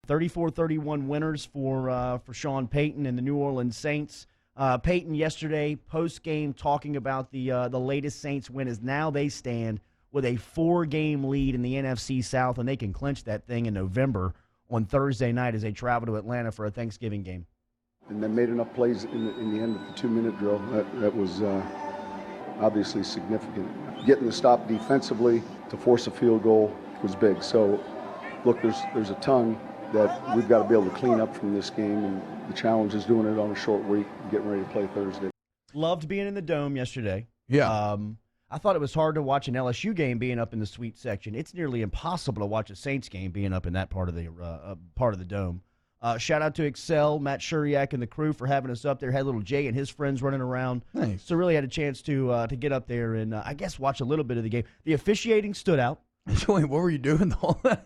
34-31 winners for Sean Payton and the New Orleans Saints. Payton yesterday, post-game, talking about the latest Saints win is now they stand with a 4-game lead in the NFC South, and they can clinch that thing in November on Thursday night as they travel to Atlanta for a Thanksgiving game. And they made enough plays in the end of the 2-minute drill. That was obviously significant. Getting the stop defensively to force a field goal was big. So, look, there's a ton that we've got to be able to clean up from this game, and the challenge is doing it on a short week, getting ready to play Thursday. Loved being in the Dome yesterday. Yeah. I thought it was hard to watch an LSU game being up in the suite section. It's nearly impossible to watch a Saints game being up in that part of the Dome. Shout out to Excel, Matt Shuriak, and the crew for having us up there. Had little Jay and his friends running around. Nice. So really had a chance to get up there and I guess watch a little bit of the game. The officiating stood out. Joey, what were you doing?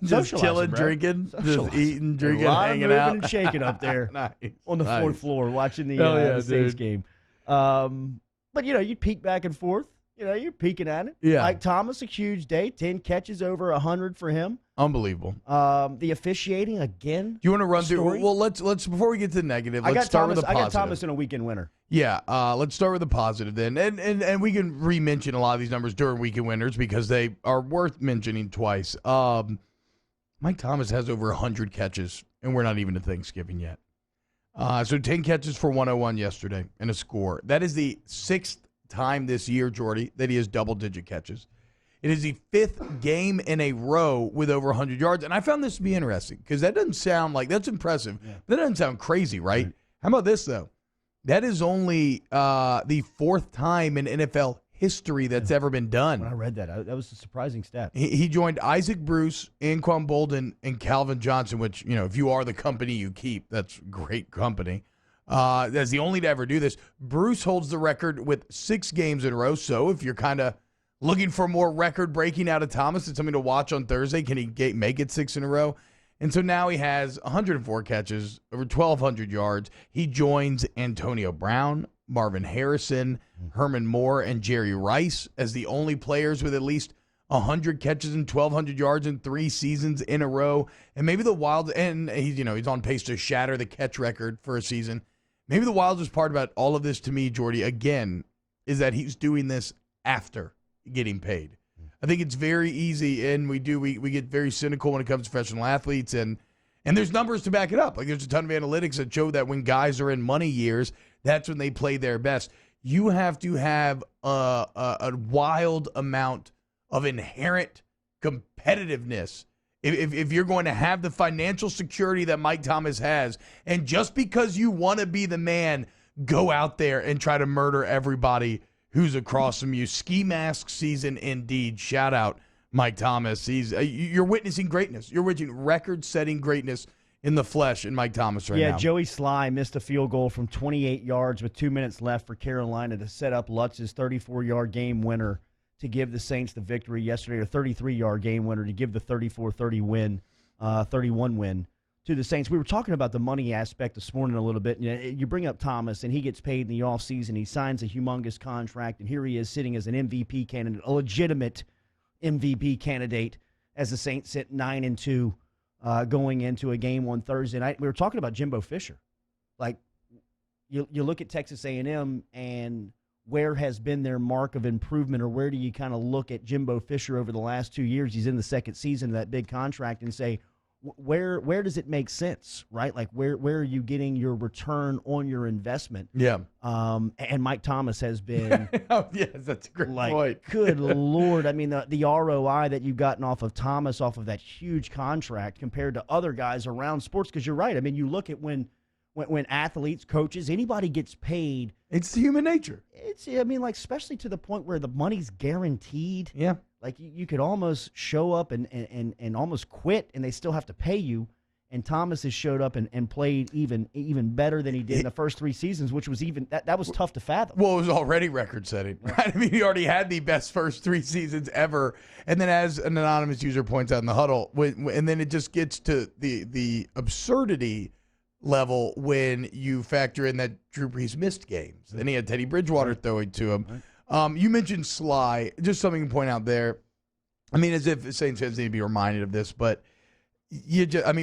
Just chilling, drinking, just eating, drinking, hanging out, and shaking up there nice, on the fourth floor watching the Saints game. But you peek back and forth. You're peeking at it. Yeah. Mike Thomas, a huge day. 10 catches, over 100 for him. Unbelievable. The officiating again. Do you want to run through? Well, let's before we get to the negative. Let's start with the positive. I got Thomas in a weekend winner. Yeah. Let's start with the positive then, and we can re-mention a lot of these numbers during weekend winners because they are worth mentioning twice. Mike Thomas has over 100 catches, and we're not even to Thanksgiving yet. So 10 catches for 101 yesterday and a score. That is the 6th time this year, Jordy, that he has double-digit catches. It is the 5th game in a row with over 100 yards. And I found this to be interesting because that doesn't sound like – that's impressive. Yeah. That doesn't sound crazy, right? How about this, though? That is only the 4th time in NFL history that's ever been done. When I read that, that was a surprising stat. He joined Isaac Bruce, Anquan Bolden, and Calvin Johnson, which, if you are the company you keep, that's great company. That's the only to ever do this. Bruce holds the record with 6 games in a row. So if you're kind of looking for more record breaking out of Thomas and something to watch on Thursday, can he make it 6 in a row? And so now he has 104 catches, over 1,200 yards. He joins Antonio Brown, Marvin Harrison, Herman Moore, and Jerry Rice as the only players with at least 100 catches and 1,200 yards in 3 seasons in a row. And maybe the wild, and he's on pace to shatter the catch record for a season. Maybe the wildest part about all of this to me, Jordy, again, is that he's doing this after getting paid. I think it's very easy, and we get very cynical when it comes to professional athletes, and there's numbers to back it up. Like there's a ton of analytics that show that when guys are in money years, that's when they play their best. You have to have a wild amount of inherent competitiveness if you're going to have the financial security that Mike Thomas has, and just because you want to be the man, go out there and try to murder everybody who's across from you. Ski mask season indeed. Shout out Mike Thomas. You're witnessing greatness. You're witnessing record-setting greatness in the flesh in Mike Thomas right now. Yeah, Joey Sly missed a field goal from 28 yards with 2 minutes left for Carolina to set up Lutz's 34-yard game winner to give the Saints the victory yesterday, or 33-yard game winner to give the 34-31 win to the Saints. We were talking about the money aspect this morning a little bit. You bring up Thomas, and he gets paid in the offseason. He signs a humongous contract, and here he is sitting as an MVP candidate, a legitimate MVP candidate, as the Saints sit 9-2 going into a game on Thursday night. We were talking about Jimbo Fisher. Like, you look at Texas A&M and where has been their mark of improvement, or where do you kind of look at Jimbo Fisher over the last 2 years? He's in the second season of that big contract, and say, where does it make sense, right? Like, where are you getting your return on your investment? Yeah. And Mike Thomas has been oh, yes, that's a great point. Good Lord. I mean, the ROI that you've gotten off of Thomas, off of that huge contract compared to other guys around sports, because you're right. I mean, you look at when athletes, coaches, anybody gets paid. It's human nature. Especially to the point where the money's guaranteed. Yeah. Like, you could almost show up and almost quit, and they still have to pay you. And Thomas has showed up and played even better than he did in the first 3 seasons, which was that was tough to fathom. Well, it was already record-setting, right? I mean, he already had the best first 3 seasons ever. And then, as an anonymous user points out in the huddle, and then it just gets to the absurdity level when you factor in that Drew Brees missed games. Then he had Teddy Bridgewater throwing to him. You mentioned Sly. Just something to point out there. I mean, as if Saints fans need to be reminded of this, but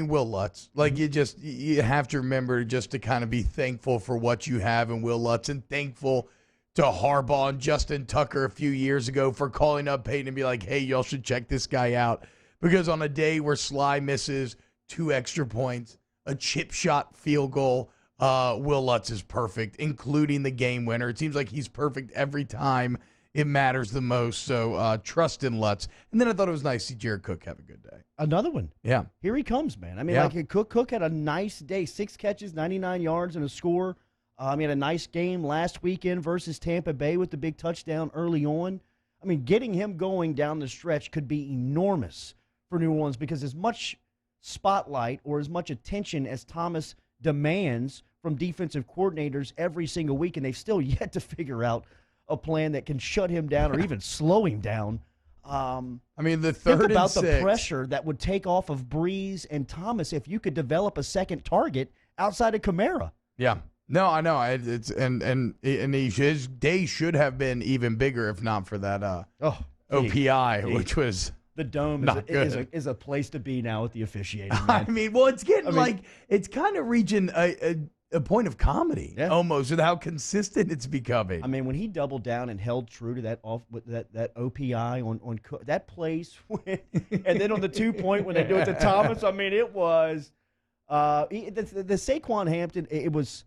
Will Lutz. Like, you have to remember just to kind of be thankful for what you have in Will Lutz, and thankful to Harbaugh and Justin Tucker a few years ago for calling up Peyton and be like, hey, y'all should check this guy out. Because on a day where Sly misses 2 extra points, a chip shot field goal, Will Lutz is perfect, including the game winner. It seems like he's perfect every time it matters the most. So trust in Lutz. And then I thought it was nice to see Jared Cook have a good day. Another one. Yeah. Here he comes, man. I mean, Yeah. like Cook had a nice day. 6 catches, 99 yards, and a score. He had a nice game last weekend versus Tampa Bay with the big touchdown early on. I mean, getting him going down the stretch could be enormous for New Orleans, because as much spotlight or as much attention as Thomas demands from defensive coordinators every single week, and they've still yet to figure out a plan that can shut him down or even slow him down. The third think about and the 6. pressure that would take off of Breeze and Thomas if you could develop a second target outside of Kamara. Yeah. No, I know. His day should have been even bigger if not for that OPI, which was the dome is a place to be now with the officiating. Man. It's getting it's kind of reaching a point of comedy almost with how consistent it's becoming. I mean, when he doubled down and held true to that OPI on Cook, that place, and then on the 2-point when they do it to Thomas, I mean, it was the Saquon Hampton. It was,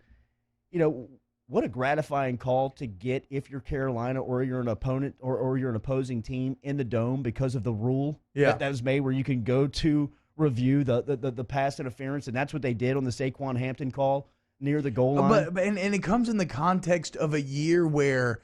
what a gratifying call to get if you're Carolina or you're an opponent or you're an opposing team in the dome because of the rule that was made where you can go to review the pass interference, and that's what they did on the Saquon Hampton call near the goal line. But it comes in the context of a year where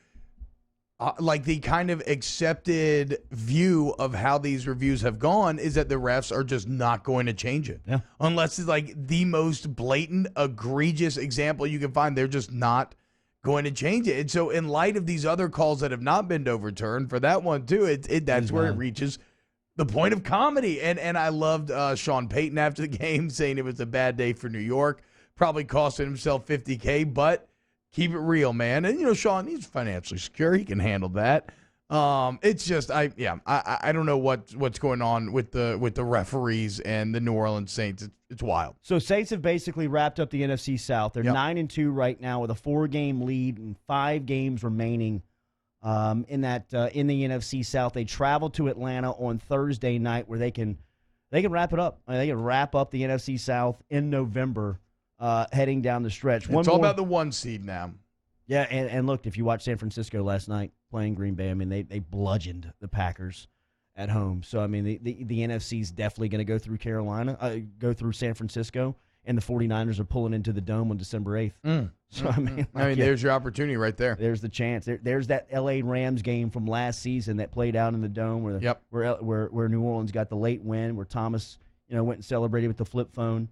the kind of accepted view of how these reviews have gone is that the refs are just not going to change it. Yeah. Unless it's like the most blatant, egregious example you can find, they're just not going to change it. And so in light of these other calls that have not been overturned, for that one too, that's where it reaches the point of comedy. And I loved Sean Payton after the game saying it was a bad day for New York, probably costing himself $50K, but keep it real, man. And, Sean, he's financially secure. He can handle that. It's just, I don't know what's going on with the referees and the New Orleans Saints. It's wild. So Saints have basically wrapped up the NFC South. They're 9-2 right now with a 4-game lead and 5 games remaining in the NFC South. They travel to Atlanta on Thursday night where they can wrap it up. They can wrap up the NFC South in November. Heading down the stretch. It's all about the 1 seed now. Yeah, and look, if you watched San Francisco last night playing Green Bay, I mean, they bludgeoned the Packers at home. So, I mean, the NFC is definitely going to go through go through San Francisco, and the 49ers are pulling into the Dome on December 8th. So, there's your opportunity right there. There's the chance. There's that L.A. Rams game from last season that played out in the Dome where New Orleans got the late win, where Thomas went and celebrated with the flip phone.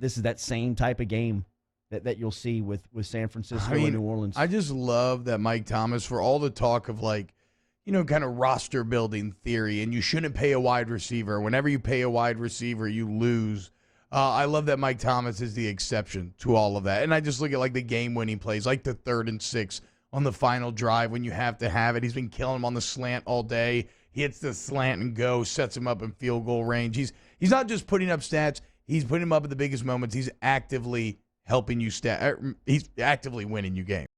This is that same type of game that you'll see with San Francisco and New Orleans. I just love that Mike Thomas, for all the talk of kind of roster building theory, and you shouldn't pay a wide receiver. Whenever you pay a wide receiver, you lose. I love that Mike Thomas is the exception to all of that. And I just look at the game-winning plays, like the 3rd and 6 on the final drive when you have to have it. He's been killing him on the slant all day. He hits the slant and go, sets him up in field goal range. He's not just putting up stats. He's putting him up at the biggest moments. He's actively helping you he's actively winning you games.